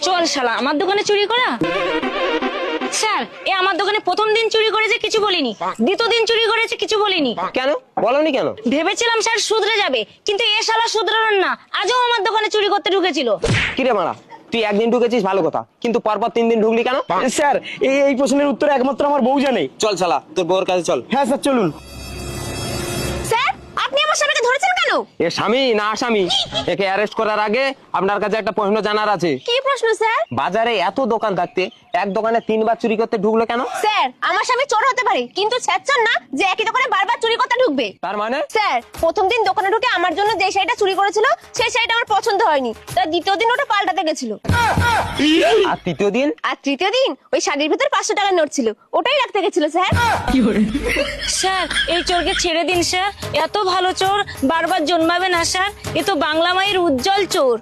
চল শালা আমার দোকানে চুরি করা। স্যার এ আমার দোকানে প্রথম দিন চুরি করেছে কিছু বলিনি, দ্বিতীয় দিন চুরি করেছে কিছু বলিনি। কেন বলনি কেন? ভেবেছিলাম স্যার শুধরে যাবে, কিন্তু এ শালা শুধরানোর না, আজও আমার দোকানে চুরি করতে ঢুকেছিল। কিরে মারা, তুই একদিন ঢুকেছিস ভালো কথা, কিন্তু পরপর 3 দিন ঢুকলি কেন? স্যার এই প্রশ্নের উত্তর একমাত্র আমার বউ জানে। চল শালা তোর বউর কাছে চল। হ্যাঁ স্যার চলুন। স্যার আপনি আমার স্বামীকে ধরেছেন কেন? এ স্বামী না আসামি? একে অ্যারেস্ট করার আগে আপনার কাছে একটা প্রশ্ন জানার আছে। কি প্রশ্ন স্যার? বাজারে এত দোকান থাকতে এক দোকানে 3 বার চুরি করতে ঢুকলো কেন? স্যার আমার স্বামী চোর হতে পারে, কিন্তু ছ্যাঁচর না যে একই দোকানে বারবার চুরি করতে ঢুকবে। তার মানে? স্যার প্রথম দিন দোকানে ঢুকে আমার জন্য যে শাড়িটা চুরি করেছিল সেই শাড়িটা আমার পছন্দ হয়নি, তাই দ্বিতীয় দিন ওটা পাল্টাতে গেছিল। আর তৃতীয় দিন? আর তৃতীয় দিন ওই শাড়ির ভিতর 500 টাকার নোট ছিল, ওটাই রাখতে গেছিল স্যার। স্যার এই চোরকে ছেড়ে দিন স্যার, এত ভালো চোর বারবার জন্মাবে না স্যার, এ তো বাংলা মায়ের উজ্জ্বল চোর।